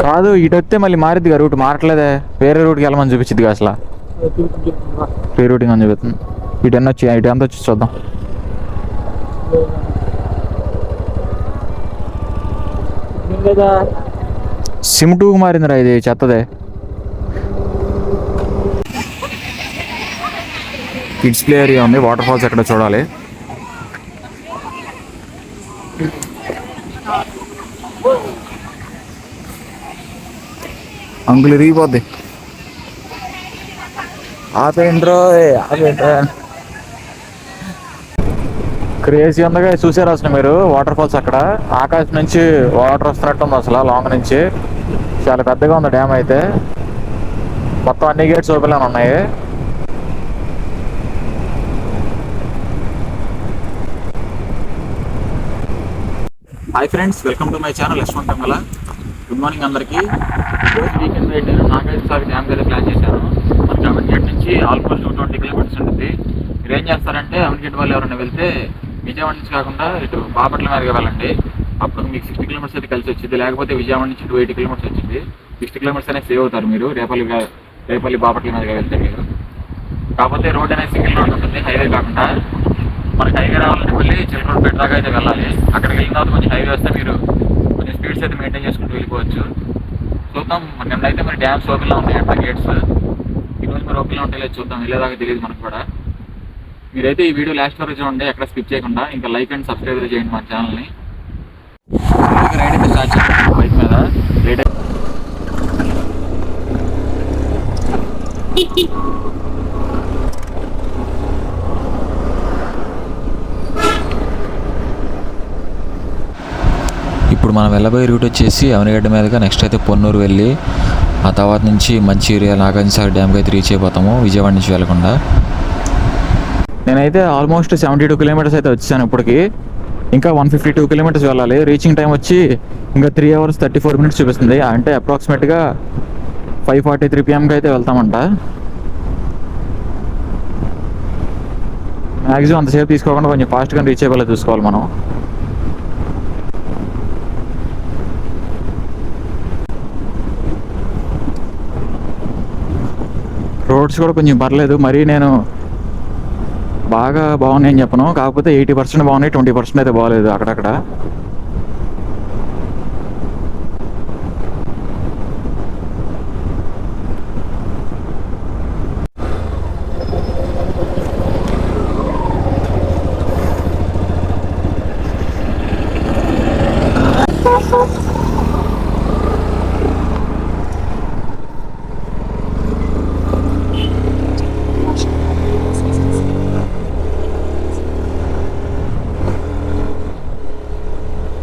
కాదు, ఇటు వస్తే మళ్ళీ మారిద్దిగా రూట్. మారట్లేదే, వేరే రూట్కి వెళ్ళమని చూపించింది అసలు. ఫ్రీ రూటింగ్ అని చూపిస్తుంది. ఇటు ఎన్ని వచ్చి ఇటు ఎంత వచ్చి చూద్దాం. సిమ్ 2కి మారిందిరా ఇది, చెత్తదే. కిడ్స్ ప్లే ఏరియా ఉంది, వాటర్ ఫాల్స్ ఎక్కడ చూడాలి. అంకుల్ ఇరిగిపోద్ది. ఆపేంట్రో ఆపేంట్రా. క్రేజీ ఉందగా, చూసారు అసలు మీరు వాటర్ ఫాల్స్ అక్కడ. ఆకాశం నుంచి వాటర్ వస్తున్నట్టు ఉంది అసలు, లాంగ్ నుంచి. చాలా పెద్దగా ఉంది డ్యామ్ అయితే. మొత్తం అన్ని గేట్స్ ఓపెన్ ఉన్నాయి. Hi friends, welcome to my channel Yashwant Kamala. Good morning అందరికీ. రోజు వీకెండ్ అయితే నేను నాగార్జునసాగర్ డ్యామ్ దగ్గర ప్లాన్ చేశాను. మనకి అమీర్గేట్ నుంచి ఆల్మోస్ట్ 20 కిలోమీటర్స్ ఉంటుంది. మీరు ఏం చేస్తారంటే అమీర్గేట్ వాళ్ళు ఎవరైనా వెళ్తే విజయవాడ నుంచి కాకుండా ఇటు బాపట్ల మీదగా వెళ్ళండి. అప్పుడు మీకు 60 కిలోమీటర్స్ అయితే కలిసి వచ్చింది. లేకపోతే విజయవాడ నుంచి 280 కిలోమీటర్స్ వచ్చింది. 60 కిలోమీటర్స్ అనేది సేవ్ అవుతారు మీరు రేపల్లి బాపట్ల మీదగా వెళ్తే. మీరు కాకపోతే రోడ్ అనేది సింగిల్ రోడ్ ఉంటుంది, హైవే కాకుండా. మనకి హైవే రావాలంటే మళ్ళీ చిలకలూరుపేట దాకా అయితే వెళ్ళాలి. అక్కడికి వెళ్ళిన తర్వాత కొంచెం హైవే వస్తే మీరు కొంచెం స్పీడ్స్ అయితే మెయింటైన్ చేసుకుంటూ వెళ్ళిపోవచ్చు. చూద్దాం. నిన్న అయితే మరి డ్యామ్స్ ఓపెన్లో ఉంటాయి అట్లా గేట్స్. ఈరోజు మరి ఓపెన్లో ఉంటాయి లేదు, చూద్దాం. వెళ్ళేదాకా తెలియదు మనకు కూడా. మీరైతే ఈ వీడియో లాస్ట్ వరకు చూడండి, ఎక్కడ స్కిప్ చేయకుండా. ఇంకా లైక్ అండ్ సబ్స్క్రైబ్ చేయండి మన ఛానల్ని. రైడ్ అయితే స్టార్ట్ చేస్తాను బైక్ మీద. రైడ్ ఇప్పుడు మనం వెళ్ళబోయే రూట్ వచ్చేసి అవనిగడ్డ మీదుగా నెక్స్ట్ అయితే పొన్నూరు వెళ్ళి ఆ తర్వాత నుంచి మంచిర్యాల నాగార్జునసాగర్ డ్యామ్కి అయితే రీచ్ అయిపోతాము, విజయవాడ నుంచి వెళ్ళకుండా. నేనైతే ఆల్మోస్ట్ 72 కిలోమీటర్స్ అయితే వచ్చాను ఇప్పటికి. ఇంకా 152 కిలోమీటర్స్ వెళ్ళాలి. రీచింగ్ టైం వచ్చి ఇంకా 3 hours 34 minutes చూపిస్తుంది. అంటే అప్రాక్సిమేట్గా 5:43 PM అయితే వెళ్తామంట. మ్యాక్సిమం అంతసేపు తీసుకోకుండా కొంచెం ఫాస్ట్గా రీచ్ అయ్యేలా చూసుకోవాలి మనం. రోడ్స్ కూడా కొంచెం పర్లేదు, మరీ నేను బాగా బాగున్నాయని చెప్పను. కాకపోతే 80% బాగున్నాయి, 20% అయితే బాగలేదు అక్కడక్కడ.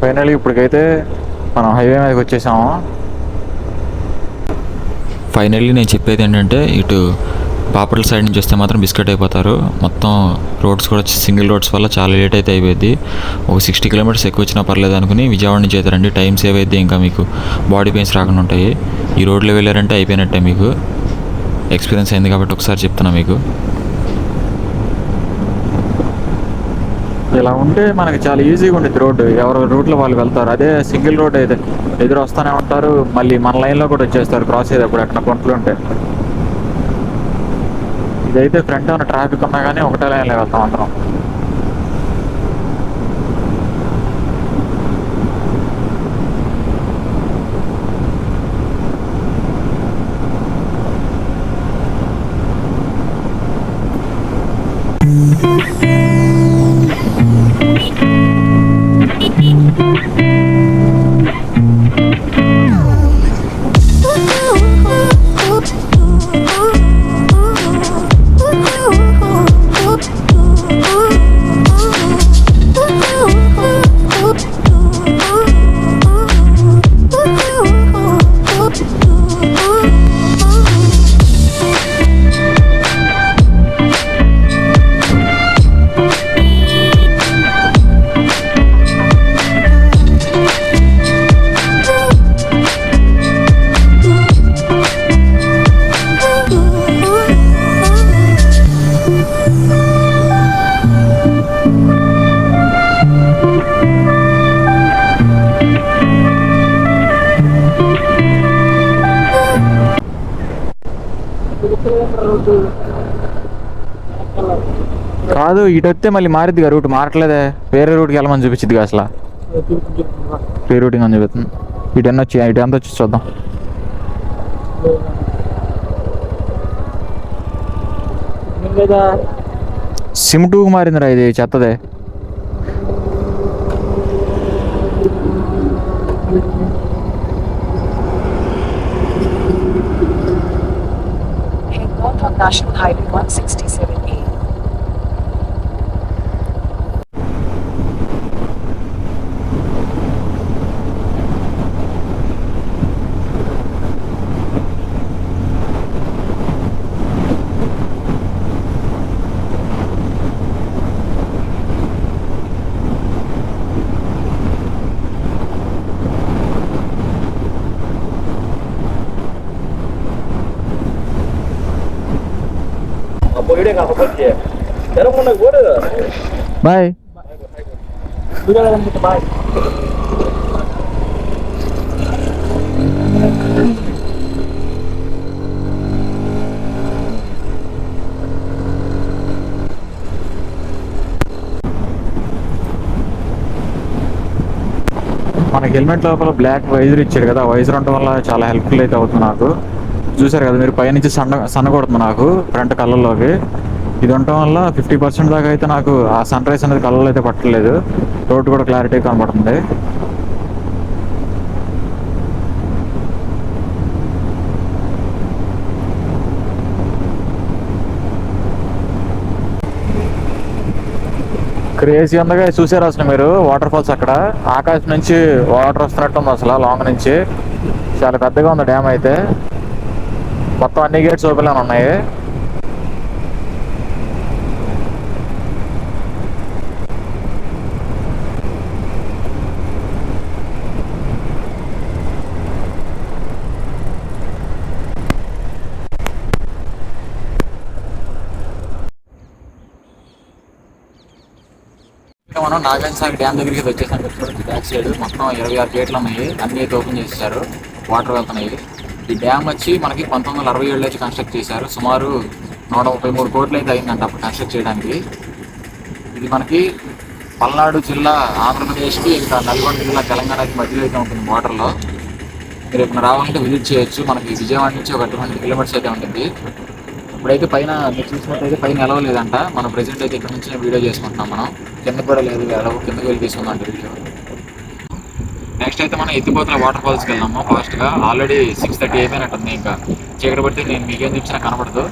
ఫైనల్లీ ఇప్పటికైతే మనం హైవే మీదకి వచ్చేసాము. ఫైనల్లీ నేను చెప్పేది ఏంటంటే, ఇటు బాపట్ల సైడ్ నుంచి వస్తే మాత్రం బిస్కెట్ అయిపోతారు. మొత్తం రోడ్స్ కూడా సింగిల్ రోడ్స్ వల్ల చాలా లేట్ అయితే అయిపోయింది. ఒక 60 కిలోమీటర్స్ ఎక్కువ వచ్చినా పర్లేదు అనుకుని విజయవాడ నుంచి అయితే రండి. టైం సేవ్ అయితే ఇంకా మీకు బాడీ పెయిన్స్ రాకుండా ఉంటాయి. ఈ రోడ్లో వెళ్ళారంటే అయిపోయినట్టే, మీకు ఎక్స్పీరియన్స్ అయింది కాబట్టి ఒకసారి చెప్తున్నా మీకు. ఇలా ఉంటే మనకి చాలా ఈజీగా ఉండేది రోడ్డు. ఎవరు రూట్లో వాళ్ళు వెళ్తారు. అదే సింగిల్ రోడ్ అయితే ఎదురు వస్తూనే ఉంటారు, మళ్ళీ మన లైన్లో కూడా వచ్చేస్తారు క్రాస్ అయ్యేటప్పుడు ఎక్కడ కొంటలు ఉంటే. ఇదైతే ఫ్రంట్ ఉన్న ట్రాఫిక్ ఉన్నా కానీ ఒకటే లైన్లో వెళ్తాం అందరం. కాదు ఇటు వస్తే మళ్ళీ మారిద్దిగా రూట్ మారట్లేదే, వేరే రూట్కి వెళ్ళమని చూపించింది అసలు. ఫ్రీ రూటింగ్ అని చూపిస్తుంది. ఇటు ఎన్ని వచ్చి ఇటు ఎంత వచ్చి చూద్దాం. సిమ్ 2కి మారిందిరా ఇది, చెత్తదే. National Highway 167A. బాయ్. మనకి హెల్మెట్ లోపల బ్లాక్ వైజర్ ఇచ్చాడు కదా, వైజర్ ఉండటం వల్ల చాలా హెల్ప్ఫుల్ అయితే అవుతుంది నాకు. చూసారు కదా మీరు, పైనుంచి సన్న కొడుతుంది నాకు ఫ్రంట్ కళ్ళల్లోకి. ఇది ఉండటం వల్ల 50% దాకా అయితే నాకు ఆ సన్ రైజ్ అనేది కళ్ళలో అయితే పట్టలేదు. రోడ్డు కూడా క్లారిటీ కనబడుతుంది. క్రేజీ ఉందగా. చూసారు అసలు మీరు వాటర్ ఫాల్స్ అక్కడ ఆకాశం నుంచి వాటర్ వస్తున్నట్టు ఉంది అసలు లాంగ్ నుంచి. చాలా పెద్దగా ఉంది డ్యామ్ అయితే. మొత్తం అన్ని గేట్స్ ఓపెన్ ఉన్నాయి. మనం నాగార్జునసాగర్ డ్యామ్ దగ్గరికి వచ్చేసాం. బ్యాక్ సైడ్ మొత్తం 26 గేట్లు ఉన్నాయి, అన్ని అయితే ఓపెన్ చేశారు, వాటర్ వెళ్తున్నాయి. ఈ డ్యామ్ వచ్చి మనకి 1967 అయితే కన్స్ట్రక్ట్ చేశారు. సుమారు 133 కోట్లు అయితే అయిందంట అప్పుడు కన్స్ట్రక్ట్ చేయడానికి. ఇది మనకి పల్నాడు జిల్లా ఆంధ్రప్రదేశ్కి, ఇంకా నల్గొండ జిల్లా తెలంగాణకి మధ్యలో అయితే ఉంటుంది వాటర్లో. మీరు ఇప్పుడు రావాలంటే విజిట్ చేయొచ్చు. మనకి విజయవాడ నుంచి ఒక 20 కిలోమీటర్స్ అయితే ఉంటుంది. ఇప్పుడైతే పైన మీరు చూసినట్టయితే పైన ఎలవ లేదంట. మనం ప్రెజెంట్ అయితే ఇక్కడ నుంచి వీడియో చేసుకుంటున్నాం. మనం కింద కూడా లేదు ఎలవ, కిందకి వెళ్ళి తీసుకుందాం వీడియో. నెక్స్ట్ అయితే మనం ఎత్తిపోతున్న వాటర్ ఫాల్స్కి వెళ్దాము ఫాస్ట్గా. ఆల్రెడీ 6:30 అయిపోయినట్టుంది. ఇంకా చీకటి పడితే నేను మీకేం చూసినా కనబడదు.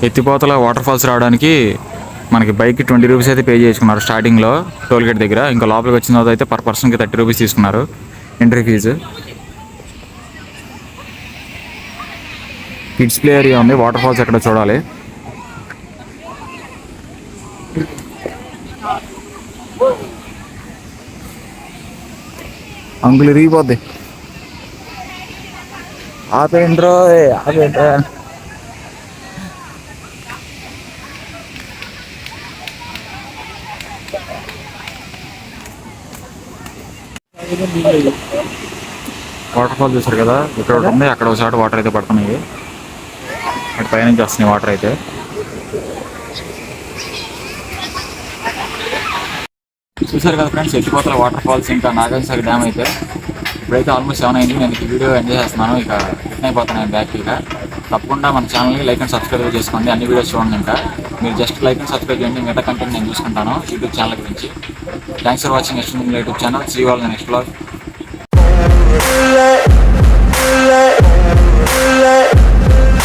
ఎత్తిపోతల వాటర్ ఫాల్స్ రావడానికి మనకి బైక్కి 20 రూపీస్ అయితే పే చేసుకున్నారు స్టార్టింగ్లో టోల్ గేట్ దగ్గర. ఇంకా లోపలికి వచ్చిన తర్వాత అయితే పర్ పర్సన్కి 30 రూపీస్ తీసుకున్నారు entry fee. Kids play area ఉంది. వాటర్ ఫాల్స్ ఎక్కడ చూడాలి. అంగులు ఇరిగిపోద్ది. ఆపేంట్రో ఆపేంట్రా. వాటర్ ఫాల్ చూసారు కదా, ఇక్కడ ఒకటి ఉంది, అక్కడ ఒకసారి వాటర్ అయితే పడుతున్నాయి. అటు పైనుంచి వస్తున్నాయి వాటర్ అయితే. చూసారు కదా ఫ్రెండ్స్, ఎత్తిపోతల వాటర్ ఫాల్స్ ఇంకా నాగార్జునసాగర్ డ్యామ్ అయితే. ఇప్పుడైతే ఆల్మోస్ట్ 7 అయింది. నేను ఈ వీడియో ఎంజాయ్ చేస్తున్నాను. ఇక రిటర్న్ అయిపోతున్నాను బ్యాక్. ఇక తప్పకుండా మన ఛానల్ని లైక్ అండ్ సబ్స్క్రైబ్ చేసుకోండి. అన్ని వీడియోస్ చూడండి. ఇంకా మీరు జస్ట్ లైక్ అండ్ సబ్స్క్రైబ్ చేయండి. మిగతా కంటెంట్ నేను చూసుకుంటాను యూట్యూబ్ ఛానల్ గురించి. Thanks for watching next YouTube channel. See you all in the next vlog.